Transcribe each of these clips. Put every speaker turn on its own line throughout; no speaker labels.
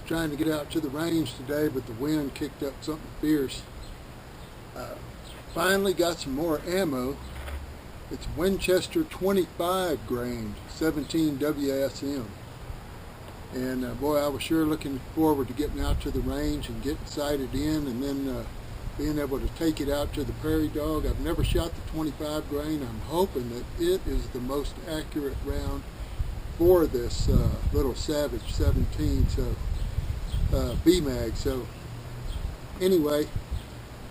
trying to get out to the range today, but the wind kicked up something fierce. Finally got some more ammo. It's Winchester 25 grain, 17 WSM. And boy, I was sure looking forward to getting out to the range and getting sighted in, and then being able to take it out to the Prairie Dog. I've never shot the 25 grain. I'm hoping that it is the most accurate round for this little Savage 17 B-Mag. So anyway,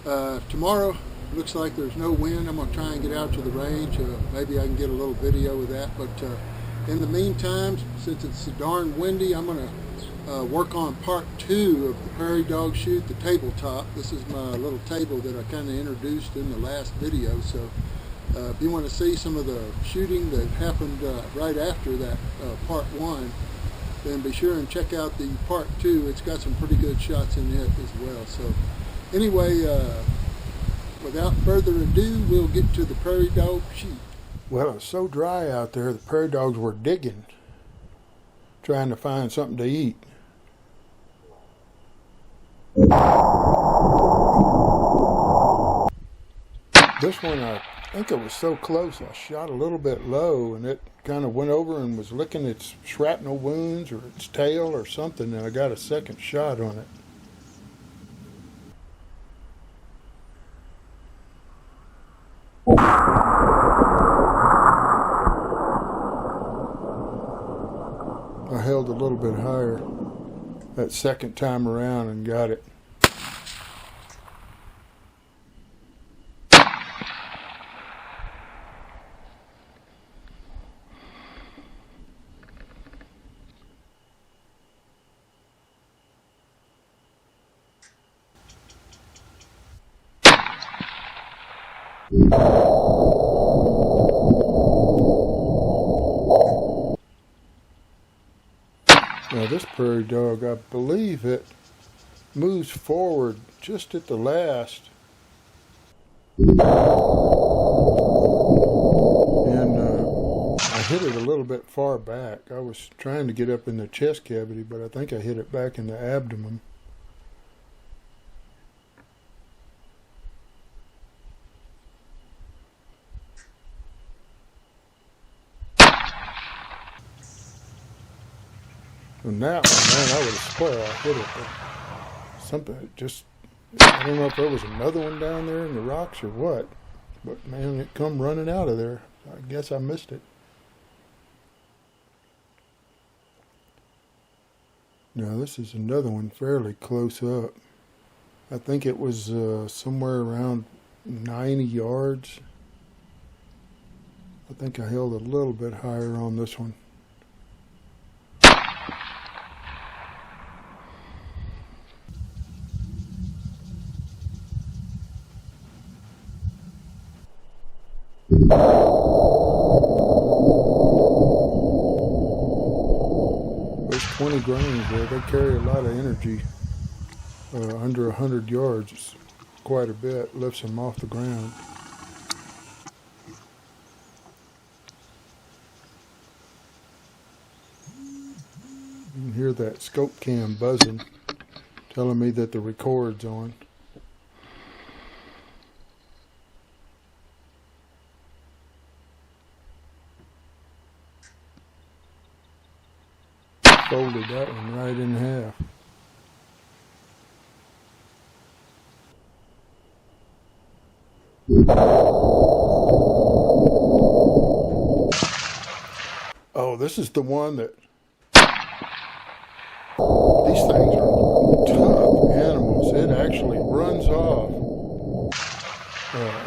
tomorrow looks like there's no wind. I'm going to try and get out to the range. Maybe I can get a little video of that. But in the meantime, since it's so darn windy, I'm going to work on part 2 of the Prairie Dog shoot, the tabletop. This is my little table that I kind of introduced in the last video. So if you want to see some of the shooting that happened right after that part 1, then be sure and check out the part 2. It's got some pretty good shots in it as well. So anyway, without further ado, we'll get to the Prairie Dog shoot. Well, it's so dry out there, the Prairie Dogs were digging, trying to find something to eat. This one, I think it was so close, I shot a little bit low, and it kind of went over and was licking its shrapnel wounds or its tail or something, and I got a second shot on it. I held a little bit higher that second time around and got it. Now this Prairie Dog, I believe it moves forward just at the last. And I hit it a little bit far back. I was trying to get up in the chest cavity, but I think I hit it back in the abdomen. And that one, man, I would have swore I hit it, but something just, I don't know if there was another one down there in the rocks or what, but man, it come running out of there. I guess I missed it. Now this is another one fairly close up. I think it was somewhere around 90 yards. I think I held a little bit higher on this one. Those 20 grains there, they carry a lot of energy. Under 100 yards, it's quite a bit, lifts them off the ground. You can hear that scope cam buzzing, telling me that the record's on. Folded that one right in half. Oh, this is the one that, these things are tough animals. It actually runs off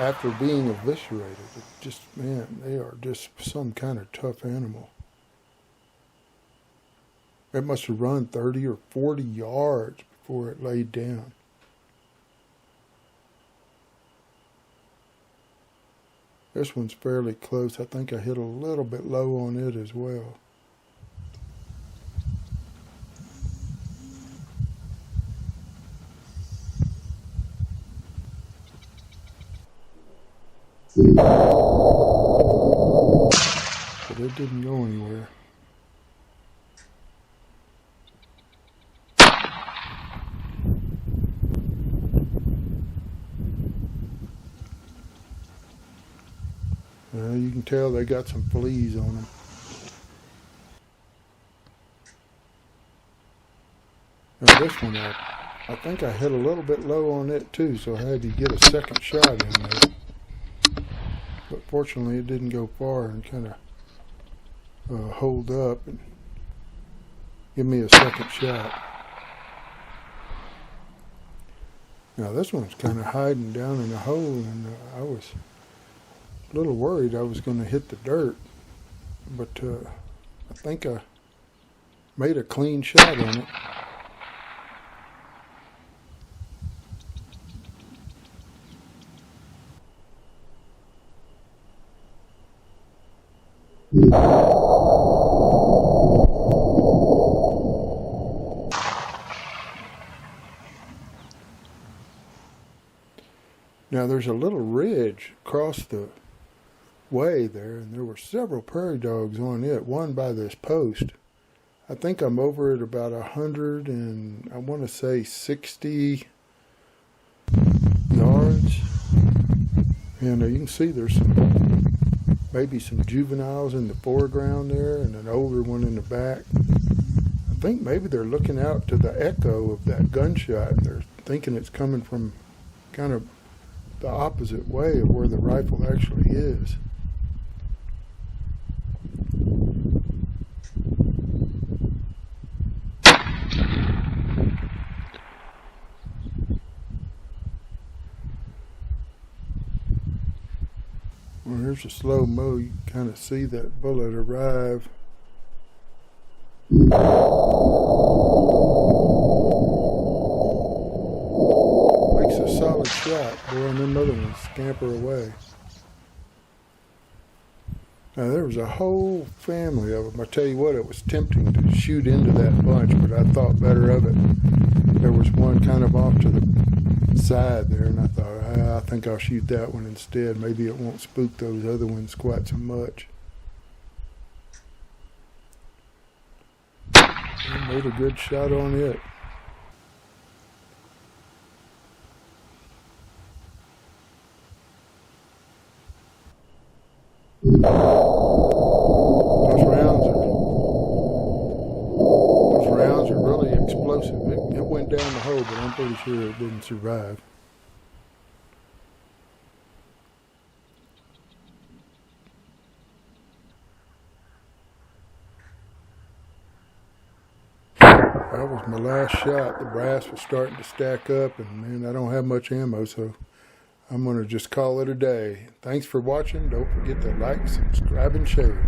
after being eviscerated. It just, man, they are just some kind of tough animal. It must have run 30 or 40 yards before it laid down. This one's fairly close. I think I hit a little bit low on it as well. But it didn't go anywhere. can tell they got some fleas on them. Now this one, I think I hit a little bit low on it too, so I had to get a second shot in there. But fortunately it didn't go far and kind of hold up and give me a second shot. Now this one's kind of hiding down in a hole, and I was a little worried I was going to hit the dirt, but I think I made a clean shot on it. Now there's a little ridge across the way there, and there were several prairie dogs on it, one by this post. I think I'm over at about 100 and I want to say 60 yards. And you can see there's maybe some juveniles in the foreground there and an older one in the back. I think maybe they're looking out to the echo of that gunshot. They're thinking it's coming from kind of the opposite way of where the rifle actually is. Well, here's a slow-mo. You can kind of see that bullet arrive. Makes a solid shot, boy, and them other ones scamper away. Now there was a whole family of them. I tell you what, it was tempting to shoot into that bunch, but I thought better of it. There was one kind of off to the side there, and I thought, I think I'll shoot that one instead. Maybe it won't spook those other ones quite so much. I made a good shot on it. Those rounds are really explosive. It went down the hole, but I'm pretty sure it didn't survive. That was my last shot. The brass was starting to stack up, and man, I don't have much ammo, so I'm going to just call it a day. Thanks for watching. Don't forget to like, subscribe, and share.